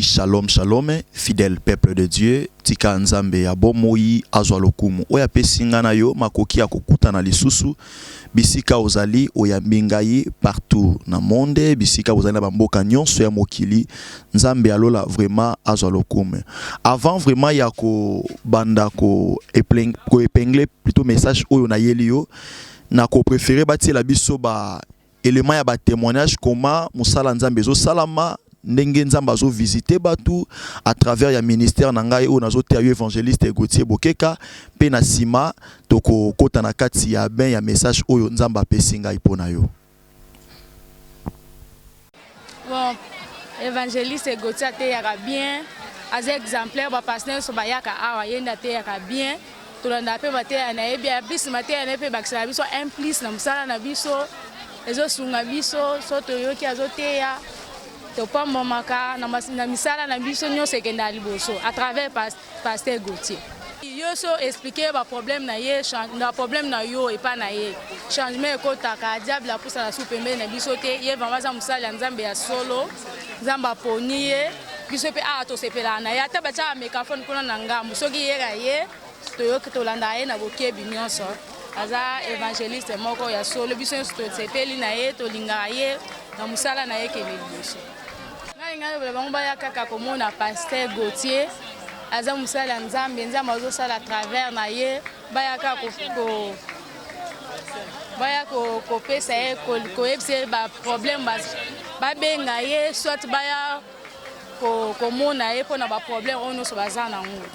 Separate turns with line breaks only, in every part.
shalom shalom, fidèle peuple de Dieu, tika nzambe ya bomoi azwa lokumu. Oya pesinga na yo makoki ya kokuta na lisusu, bisika ozali oya bingai partout na monde, bisika ozali na bamboka nyonso ya mokili, nzambe alola vraiment azwa lokumu. Avant vraiment ya ko banda ko épingler plutôt message oyo na yeli yo, na ko préférer bati la biso ba élément ya ba témoignage comment musala nzambe zo salama ndenge nzamba zo visiter batu à travers ya ministère nangai o nazo te évangéliste Gauthier Bokeka pe na sima toko kota na kati ya ben ya message oyo nzamba pesinga ipona yo.
Bon, évangéliste Gauthier te yaka bien, as exemplaire ba pasteur so ba yaka awa yenda te yaka bien. Tolanda pe ba te na ebia bis mate na pe bakisa biso implice na musala na biso ezo sunga biso so toyoki azoteya. Topa momaka na misala na biso nyonso ekenda liboso à travers pasteur Gauthier. Yo so expliquer ba problème na ye, na problème na yo et pas na ye. Changement ekotaka diable la pousa la soupembe na biso te ye vraiment za musala nzambe ya solo, nzamba poniye biso pe to sepela na ya taba cha microphone kuna na ngambo soki yera ye toyoki tolanda ye na bokebi nyonso. Aza évangéliste moko ya solo biso to sepeli na ye to linga ye na musala na ye ke liboso. Ngai kaka komona pasteur Gauthier aza musala nzambe nzambe azo sala à travers na ye bayaka ko pesa ye ko epse ba problème ba benga ye soit baya ko mona ye pona ba problème ono so bazana ngo.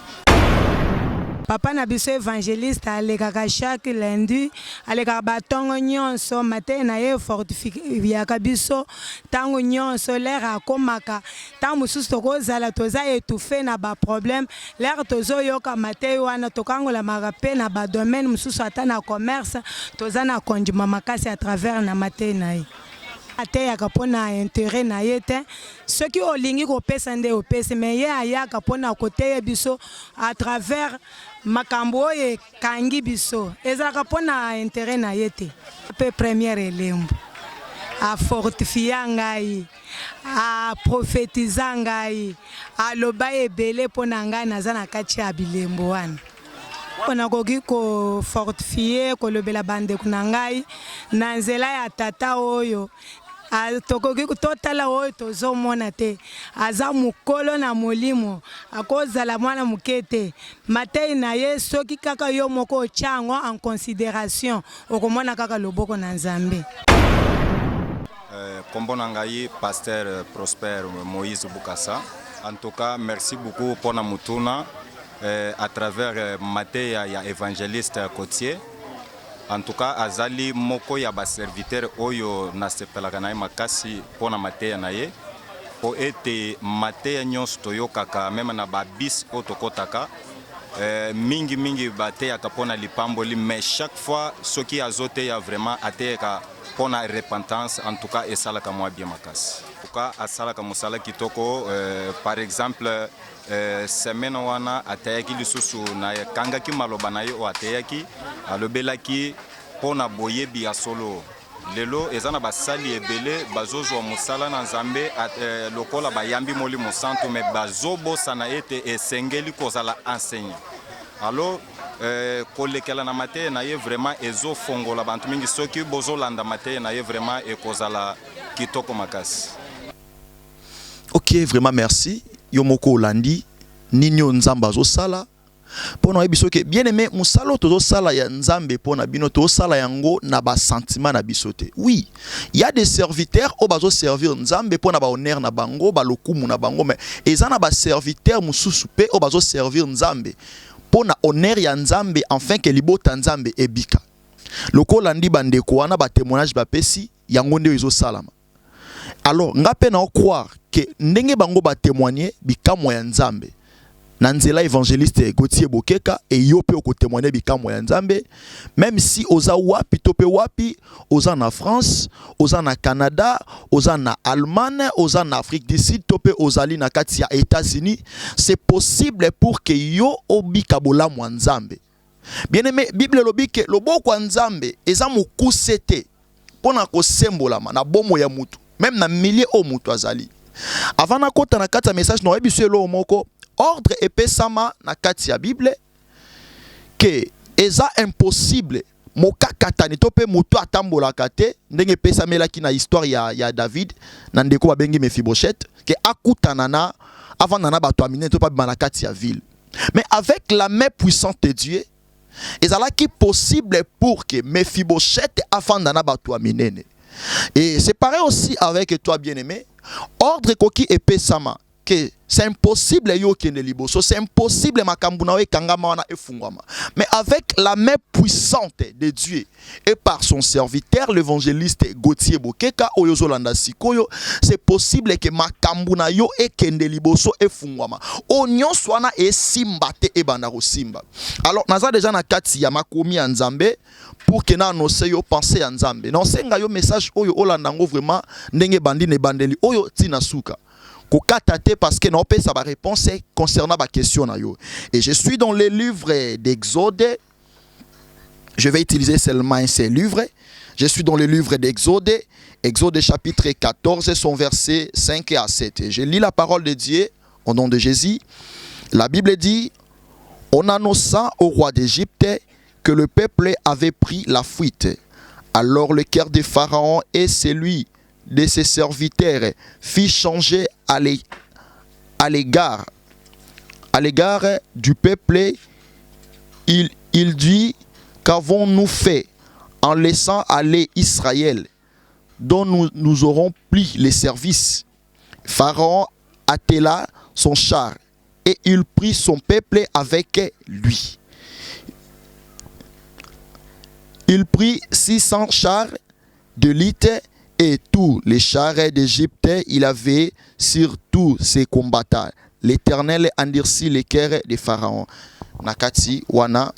Papa na biso évangéliste alekaka chaque lundi alekaka batongo nyonso matin na ye fortifiaka biso tango nyonso l'air akomaka tango mususu tokozala toza étouffé na ba problème l'air tozoyoka matin wana tokangola marape na ba domaine mususu ata na commerce toza na kondima makasi à travers na matin na ye ateyaka pona intérêt na ye te soki olingi kopesa nde opesi mais ye ayaka pona koteya biso à travers makambo oyo ekangi biso ezalaka pona intérêt na ye te pe première elembo afortifia ngai aprofetiza ngai aloba ebele pona ngai naza na kati ya bilembo wana nakoki kofortifie kolobela bandeko na ngai na nzela ya tata oyo tokoki totala oyo tozomona te aza mukolo na molimo akozala mwana muke te matei na ye soki kaka yo moko ochango en considération okomona kaka loboko na nzambe.
Kombo na ngai pasteur Prosper Moïse Bukasa. En tout cas, merci beaucoup pour na mutuna à travers matei ya évangéliste Gauthier. En tout cas, azali moko ya ba serviteur oyo na sepelaka na makasi pona mateya na ye po ete mateya nyonso toyokaka meme na ba bis otokotaka mingi bateyaka pona lipamboli mais chaque fois soki azoteya vraiment ateyaka pona repentance en tout cas esalaka mwa bien makasi. En tout cas asalaka mosala kitoko par exemple semaine wana ateyaki lisusu na kangaki maloba na ye o ateyaki alobelaki pona boyebi ya solo lelo ezana basali ebele bazozwa musala na nzambe lokola bayambi moli mosantu me bazobosa na ete esengeli kozala enseigne. Alors kolekela na mateya na ye vraiment ezofongola bantu mingi soki bozolanda mateya na ye vraiment ekozala kitoko makasi.
Ok, vraiment merci. Yomoko Olandi, Nino Nzamba zo sala. Pona ebiso ke bien aimé musalo tozo sala ya nzambe pona bino to sala yango na ba sentiment na bisote. Oui, il y a des serviteurs au bazo servir nzambe pona ba honneur na bango ba lokumu na bango mais ezana ba serviteurs mususu pe au bazo servir nzambe pona honneur ya nzambe enfin que libota nzambe ebika. Loko landi bandeko wana ba témoignage ba pesi yango nde ezo salama. Alors ngape na croire que ndenge bango ba témoigner bikamwa ya nzambe na nzela évangéliste Gauthier Bokeka et yo pe ko témoigner bikamwa ya nzambe même si oza wapi tope wapi oza na France oza na Canada oza na Allemagne oza na Afrique du Sud tope ozali na kati ya États-Unis c'est possible pour que yo obika bolamwa nzambe. Bien aimé Bible lobike loboko ya nzambe eza mukuse te pona ko sembolama na bomo ya mutu même na millier o mutu azali Avant na kota na kati ya message no ebiso elo moko ordre epesama na kati ya Bible que eza impossible moka katani to pe moto atambola kate ndenge pesamelaki na histoire ya David na ndeko babengi Mephibosheth que akutana na avant nana bato amine to pa bima na kati ya ville. Mais avec la main puissante de Dieu, ezalaki possible pour que Mephibosheth avant nana bato amine. Et c'est pareil aussi avec toi bien-aimé, ordre koki epesama que c'est impossible yo kende liboso, c'est impossible makambuna we kangama wana efungwama. Mais avec la main puissante de Dieu et par son serviteur l'évangéliste Gauthier Bokeka oyozolanda sikoyo, c'est possible que makambuna yo ekende liboso efungwama. Onyon swana e simba te e banda simba. Alors naza déjà na kati ya makomi ya Nzambe pour que na annonce yo penser ya Nzambe. Non senga yo message oyo olandango vraiment ndenge bandi ne bandeli oyo tina suka. Parce que non pas sa réponse concernant ma question. Et je suis dans le livre d'Exode. Je vais utiliser seulement ces livres. Je suis dans le livre d'Exode. Exode chapitre 14, son verset 5 à 7. Et je lis la parole de Dieu au nom de Jésus. La Bible dit: on annonça au roi d'Égypte que le peuple avait pris la fuite. Alors le cœur de Pharaon et celui de ses serviteurs fit changer à l'égard du peuple. Il dit: qu'avons-nous fait en laissant aller Israël, dont nous aurons pris les services? Pharaon attela son char et il prit son peuple avec lui. Il prit 600 chars de litre et tous les chars d'Égypte, il avait sur tous ses combattants. L'Éternel endurcit les cœurs de Pharaon. Nakati wana.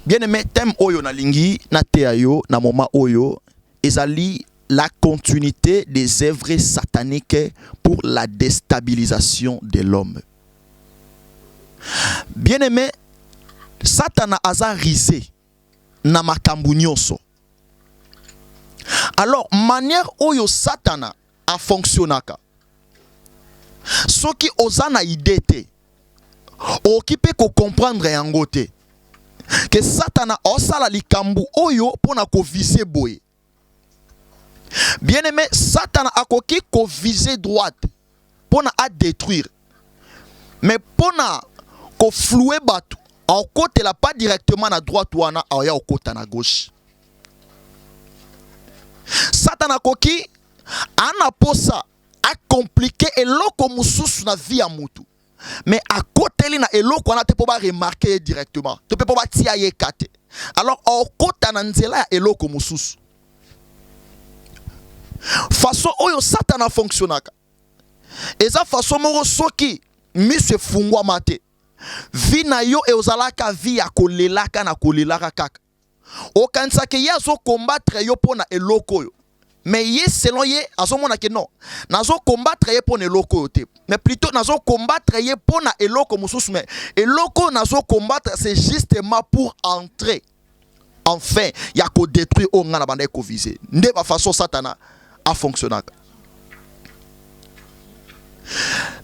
Bien aimé, thème oyo na lingi na teayo na moma oyo ezali la continuité des œuvres sataniques pour la déstabilisation de l'homme. Bien aimé, Satan a risé na makambu nyonso. Alors, manière oyo Satana a fonctionnaka. Ce qui osana idée te, occupé ko comprendre yango te. Que Satana osala likambu oyo pona ko viser boye. Bien aimé, Satana a koki ko viser droite pona a détruire. Mais pona ko flouer batu, en côté la pas directement à droite ou à côté à gauche. Satan a koki ana posa a compliqué eloko mususu na vie ya mutu. Mais à côté li na eloko na te po ba remarquer directement. Te pe po ba tia ye kate. Alors au côté na nzela ya eloko mususu. Façon oyo Satan a fonctionnaka. Eza façon moko soki mise fungwa mate. Vi na yo e ozalaka vi ya kolelaka na kolelaka kaka. Okanisa ke ye azo combattre yo pona eloko yo. Mais ye selon ye azo mona ke non. Nazo combattre ye pona eloko yo te. Mais plutôt nazo combattre ye pona eloko mususu mais eloko nazo combattre c'est justement pour entrer. Enfin, ya ko détruire o ngana banda ko viser. Nde ba façon Satana a fonctionné.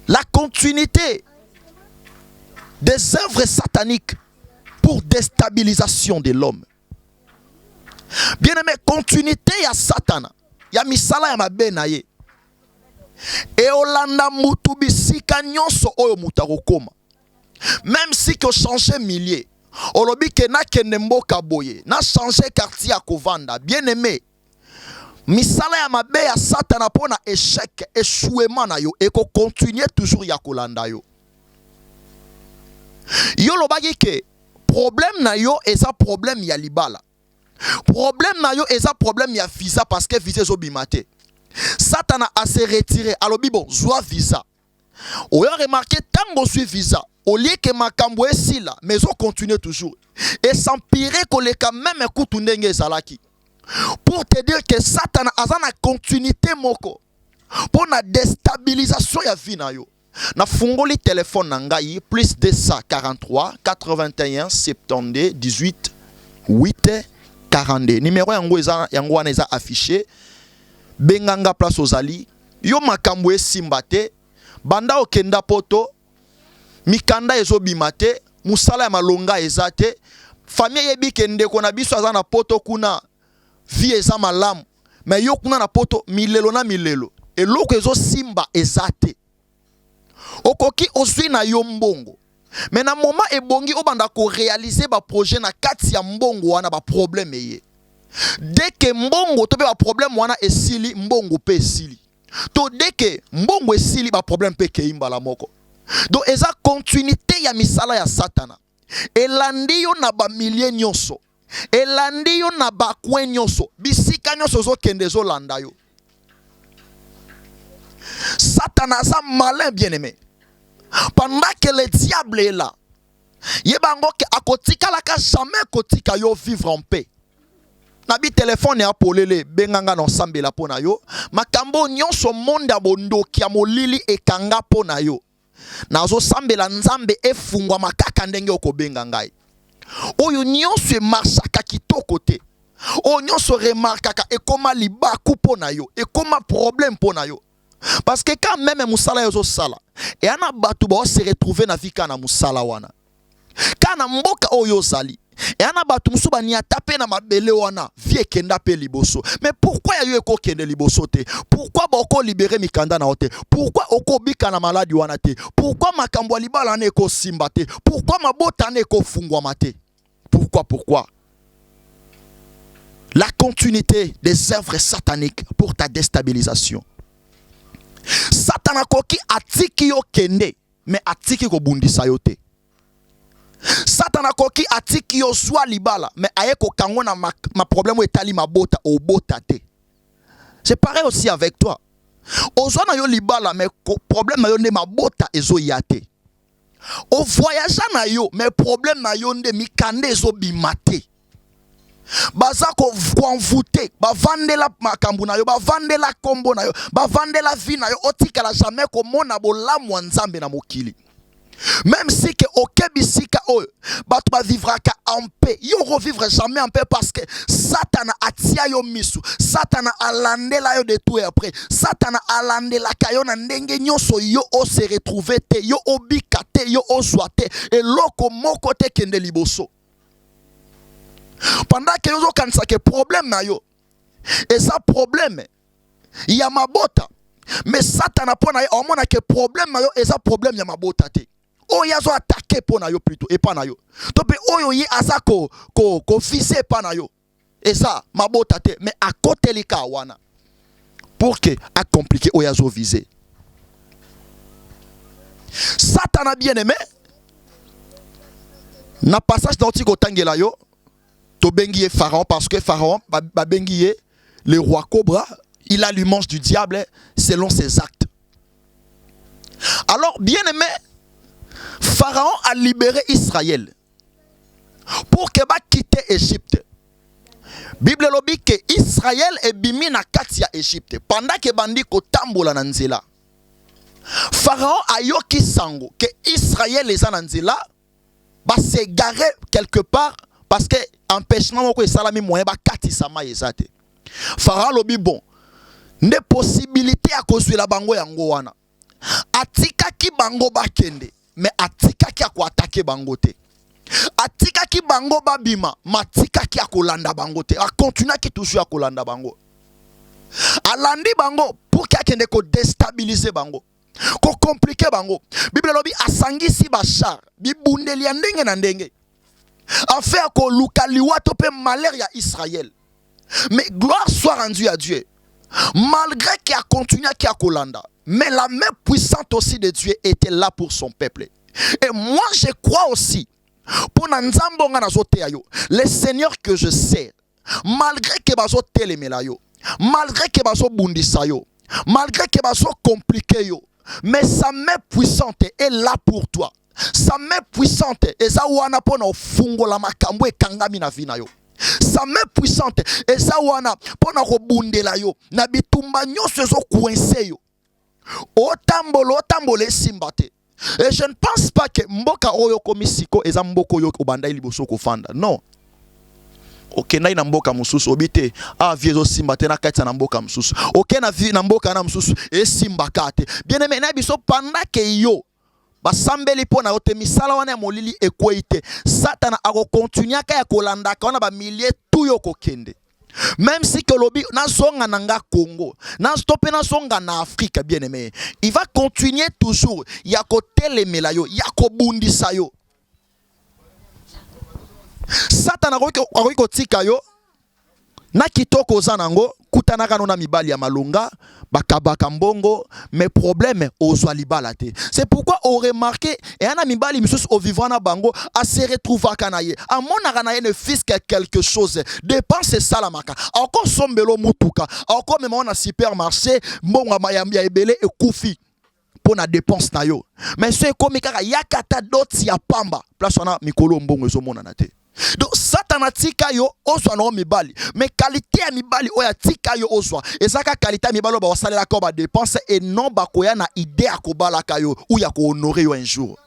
La continuité des œuvres sataniques pour déstabilisation de l'homme. Bien aimé, continuité ya Satana, ya misala ya mabe na ye. E olanda mutu bisika nyonso oyo mutako koma. Même si que changer millier, olobi ke na kende mboka boye, na changer quartier ya kovanda. Bien aimé, misala ya mabe ya Satana pona échec, échouement na yo, et ko continuer toujours ya kolanda yo. Yo lobaki ke problème na yo eza problème ya libala. Problème na yo eza problème ya visa parce que visa zo bimate. Satana a se retiré. Alors bon, zwa visa. Oyo remarqué tango suit visa. Au lieu que makambo esila, mais on continue toujours. Et s'empirer que les quand même kutu ndenge zalaki. Pour te dire que Satana a na continuité moko. Pour la déstabilisation ya vie na yo. Na fungoli téléphone na ngai plus 243 81 72 18 8 42. Numéro yango eza affiché. Benganga place ozali yo makambo esimba te, banda okenda poto, mikanda ezobima te, musala ya malonga eza te, famille yebi kende kona biso aza na poto kuna, vie eza malamu, mais yo kuna na poto milelo na milelo, eloko ezosimba eza te. Okoki ozwi na yo mbongo, mais na moment ebongi obanda ko réaliser ba projet na kati ya mbongo wana ba problème eye. Dès que mbongo to be ba problème wana esili, mbongo pe esili. To dès que mbongo esili ba problème pe ke imbala moko. Donc eza continuité ya misala ya Satana. Elandi yo na ba milliers nyonso. Elandi yo na ba kwen nyonso. Bisika nyonso zo kende zo landa yo. Satana sa malin bien-aimé. Pendant que le diable est là, yebango ke akotika la ka jamais kotika yo vivre en paix. Nabi téléphone ya polele benganga na sambela pona yo, makambo nyonso monde abondo ki amolili ekanga pona yo. Nazo sambela nzambe efungwa makaka ndenge okobenga ngai. Oyo nyonso e marsaka kitoko te. Oyo nyonso remarkaka ekoma libaku pona yo, ekoma problème pona yo. Parce que quand même musala yozo sala, et ana batu ba se retrouver na vika na musala wana. Kana mboka oyo zali, et ana batu musuba ni atape na mabele wana, vie kenda pe liboso. Mais pourquoi ya yo eko kende liboso te? Pourquoi ba oko libérer mikanda na ote? Pourquoi oko bika na maladi wana te? Pourquoi makambo libala na eko simba te? Pourquoi mabota na eko fungwa mate? Pourquoi? La continuité des œuvres sataniques pour ta déstabilisation. Satana koki atiki yo kende, mais atiki ko bundisa yo te. Satana koki atiki yo zwa libala, mais aye ko kango na ma problème etali mabota o bota te. C'est pareil aussi avec toi. Ozwa na yo libala, mais problème na yo ne mabota ezo yate. O voyage na yo, mais problème na yo nde mikande ezo bimate. Baza ko envoûter, ba vandela makambu na yo, ba vandela kombo na yo, ba vandela vie na yo, otikala jamais ko mona bolamu nzambe na mokili. Même si que okebisika oyo, batu ba vivra ka en paix, yo revivre jamais en paix parce que Satana atia yo misu, Satana alandela yo de tout et après, Satana alandela kayo na ndenge nyonso yo o se retrouver te, yo obika te, yo o swate, et loko moko te kende liboso. Pendant que yo kanisa ke problème na yo, et ça problème ya mabota, mais Satana pona yo omona ke problème na yo, et ça problème ya mabota te. O yazo attaquer pona yo plutôt et pas na yo. To pe oyo yi asa ko fise pa na yo. Et ça mabota te, mais à côté lika wana. Pour que a compliqué o yazo viser. Satana bien-aimé, na passage dans Tiko Tangela yo, to bengiye Pharaon parce que Pharaon ba bengiye le roi cobra, il a l'image du diable selon ses actes. Alors bien-aimé, Pharaon a libéré Israël pour que ba quitter Égypte. Bible lobi que Israël est bimi na kati ya Égypte pendant que bandi ko tambola na nzela. Pharaon a yoki sango que Israël est na nzela ba se garer quelque part parce que empêchement moko esalami moyen ba kati sama ezate. Pharaon lobi bon, ne possibilité a kozwela bango yango wana. Atika ki bango bakende, mais atika ki ako attaquer bango te. Atika ki bango babima, matika ki akolanda bango te. A continue ki toujours akolanda bango. Alandi bango pour ki akende ko déstabiliser bango. Ko compliquer bango. Bible lobi asangisi bachar, bibundeli ndenge na ndenge. Afin ko lukaliwa tope malheur ya Israël. Mais gloire soit rendue à Dieu. Malgré qu'il a continué à Kolanda, mais la main puissante aussi de Dieu était là pour son peuple. Et moi je crois aussi, pour le Seigneur que je sers, malgré que bazo telemelayo, malgré que bazo bundisayo, malgré que bazo compliqué yo, mais sa main puissante est là pour toi. Sa main puissante est ça wana pona fungo la makambo e kangami na vina yo. Sa main puissante et ça wana pona robundela yo na bitumba nyonso zo coincé yo. Otambolo simbate. Et je ne pense pas que mboka oyo komisiko eza mboko yo obanda liboso ko fanda. Non. okenda na mboka mususu obite viezo simba te na kati na mboka mususu okena vi na mboka na mususu e simba kate bien aimé na biso pendant que yo basambeli pona ote misala wana ya molili ekweite satana akokontinuer ka ya kolanda ka wana ba milliers tuyo kokende. Même si que lobby na songa nanga Congo, na stopé na songa na Afrique bien aimé, il va continuer toujours ya ko telemela yo, ya ko bundisa yo. Satana ko tika yo na kitoko zanango kutana kano na mibali ya malunga bakabaka mbongo mais problème ozwa libala te. C'est pourquoi on remarqué et ana mibali misus au vivant na bango a se retrouver kanaye a monaka na ye ne fisque quelque chose dépense salamaka encore sombelo mutuka encore même on a supermarché mbongo ya ebele ekufi pour na dépense na yo mais c'est comme kaka yakata doti ya pamba place wana mikolo mbongo ezomona na te. Donc satana tika yo oswa no mibali mais qualité ya mibali oya tika yo oswa ezaka qualité ya mibali ba wasalela ko ba dépense et non ba koya na idée ya kobalaka yo ou ya ko honorer yo un jour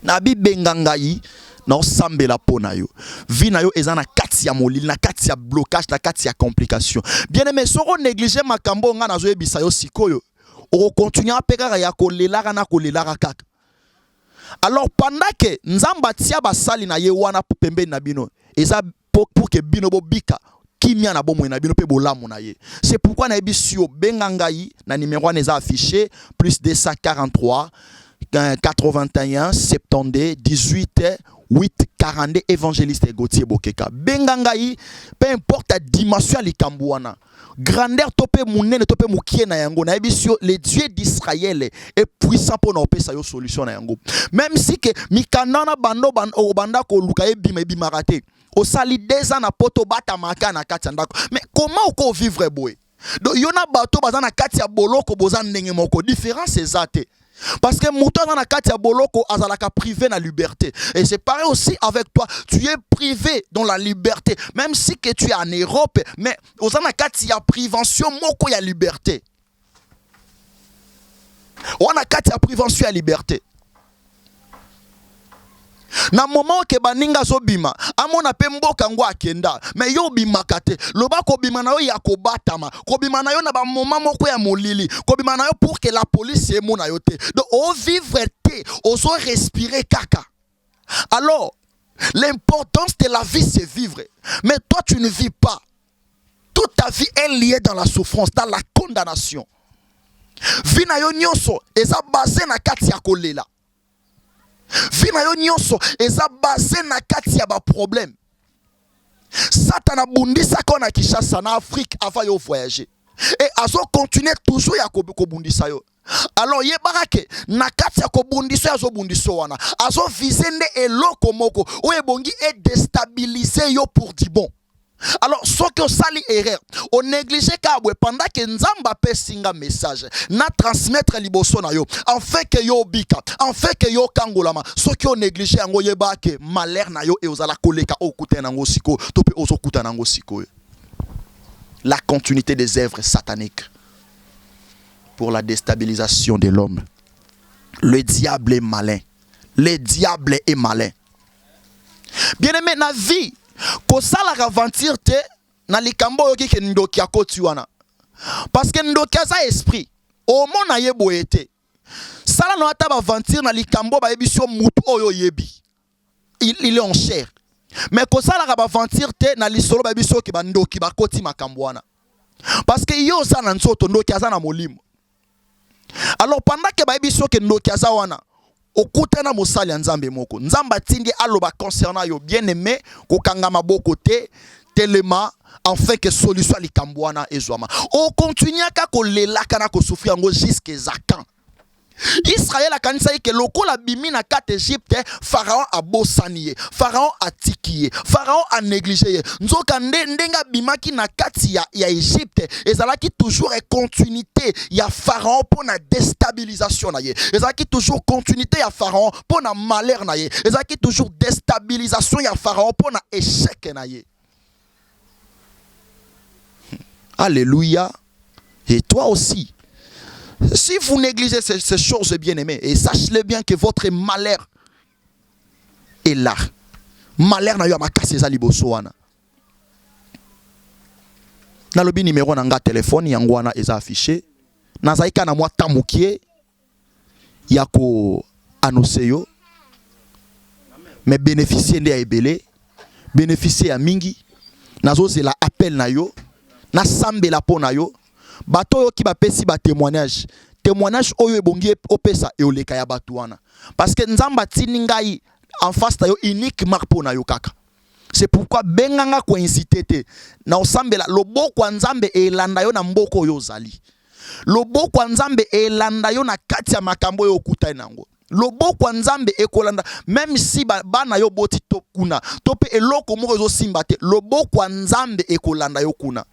na bibenga ngai na osambela pona yo vi na yo ezana kati ya molili na kati ya blocage na kati ya complication bien aimé soko négliger makambo nga na zo yebisa yo sikoyo o continuer pekaka ya kolelaka na kolelaka kaka. Alors pendant que nzamba tia basali na ye wana pembeni na bino eza pour que bino bo bika kimia na bomo na bino pe bolamu na ye. C'est pourquoi na ebisio bengangai na numéro wana eza affiché plus 243 81 72 18 8 42 évangéliste Gauthier Bokeka bengangai peu importe la dimension likambu wana grandeur topé munene topé mukie na yango na ebisio le Dieu d'Israël est puissant pour nous opesa yo solution na yango même si que mikandana bando banda ko luka ebima raté o sali 2 ans na poto bata maka na kati ndako mais comment ko vivre boy donc yona bato bazana kati ya boloko bozana ndenge moko différence ezate. Parce que mouton dans la kati ya boloko azalaka privé na liberté. Et c'est pareil aussi avec toi. Tu es privé dans la liberté. Même si que tu es en Europe, mais aux na kati ya prévention moko ya liberté. On a kati ya prévention ya liberté. Na moment ke baninga zo bima amona pe mboka ngo akenda mais yo bima kate loba ko bima na yo ya ko batama ko bima na yo na ba moment moko ya molili ko bima na yo pour que la police emona yo te donc o vivre te o so respirer kaka. Alors l'importance de la vie c'est vivre mais toi tu ne vis pas. Toute ta vie est liée dans la souffrance, dans la condamnation. Vie na yo nyonso eza basé na kati ya kolela. Vina yo nyonso eza basé na kati ya ba problème. Satana bundisa kona Kinshasa na Afrique avant yo voyager. Et azo continuer toujours ya ko bundisa yo. Alors yebaka ke na kati ya ko bundisa azo bundiso wana. Azo viser nde eloko moko o ebongi e déstabiliser yo pour du bon. Alors, ce que sali erreur, on néglige kabwe pendant que nzamba pe singa message, na transmettre liboso na yo, en fait que yo bika, en fait que yo kangolama, ce que on néglige ngo yeba ke malheur na yo et ozala koleka okuta nango siko, tope ozo kuta nango siko. La continuité des œuvres sataniques pour la déstabilisation de l'homme. Le diable est malin. Le diable est malin. Bien aimé, na vie ko sala aventure te na likambo yoki ke ndoki akoti wana parce que ndoki za esprit o mona yebo ete sala no ata aventure na likambo ba yebisio mutu oyo yebi il est en chair mais ko sala aventure te na lisolo ba yebisio ke ba ndoki bakoti makambo wana parce que yo za na nsoto ndoki za na molimo. Alors pendant que ba yebisio ke ndoki za wana okutana mosali nzambe moko nzamba tindi aloba concernant yo bien aimé ko kangama boko te telema en fait que solution likambwana ezwama o continue ka ko lelaka na ko souffrir ngo jusqu'à zakan. Israël a kanisa que lokola bimi na kat Égypte Pharaon a bosaniye Pharaon a tikiye Pharaon a négligé nzoka ndenga bimaki na kati ya Égypte ezalaki toujours une continuité ya Pharaon pour na déstabilisation na ye ezalaki toujours continuité ya Pharaon pour na malheur na ye ezalaki toujours déstabilisation ya Pharaon pour na échec na ye. Alléluia. Et toi aussi, si vous négligez ces choses bien-aimées, et sachez-le bien que votre malheur est là. Malheur na yo makasi eza liboso wana. nalobi numéro na nga téléphone yango wana eza affiché nazalika na mwa tamukie ya ko annoncer yo mais bénéficier nde ya ebele bénéficier ya mingi nazozela appel na yo na sambela po na yo bato yo ki bapesi ba témoignage oyo ebongi opesa eoleka ya bato wana parce que nzamba tini ngai en face ta yo uniquement po na yo kaka. C'est pourquoi benganga ko inciter te na osambela loboko nzambe elanda yo na mboko yo zali. Loboko nzambe elanda yo na kati ya makambo yo okutai nango. Loboko nzambe ekolanda même si bana yo boti to kuna to pe eloko moko zo simba te loboko nzambe ekolanda yo kuna.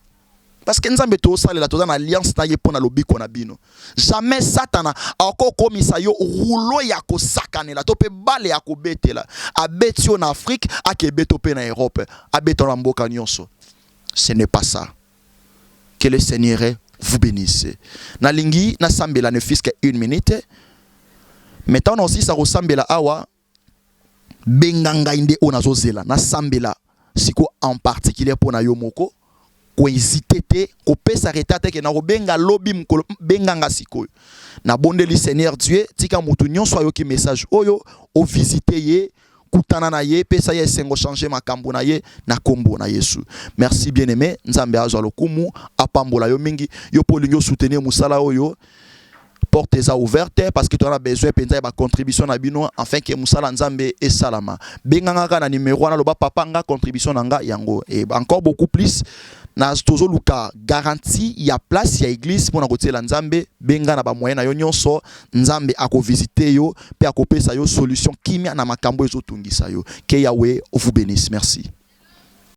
Parce que nzambe to salela to na alliance na ye pona lobiko na bino. Jamais satana ako komisa yo rouleau ya ko sakanela to pe bale ya ko betela. Abeti yo na Afrique, akebeto pe na Europe, abeto na mboka nyonso. Ce n'est pas ça. Que le Seigneur vous bénisse. Na lingi na sambela ne fiske 1 minute. Maintenant aussi ça resambela awa benganga inde onazo zela na sambela siko en particulier pona yo moko. Ko hésiter te ko pesa retate ke na ko benga lobby mkolo benganga sikoyo na bondeli Seigneur Dieu tika mutu nyonso ayo ki message oyo o visiter ye kutana na ye pesa ye sengo changer makambo na ye na kombo na Yesu. Merci bien-aimé nzambe azwa lokumu apambola yo mingi yo polingo soutenir musala oyo portes ouvertes parce que tu as besoin de ba contribution na bino afin que musala nzambe et salama benganga na numéro na loba papa nga contribution nanga yango et encore beaucoup plus na tozo luka garantie ya place ya église pour na kotiela nzambe benga na ba moyen na yo nyonso nzambe ako visiter yo pe akopesa yo solution kimia na makambo ezotungisa yo que Yahweh vous bénisse. Merci.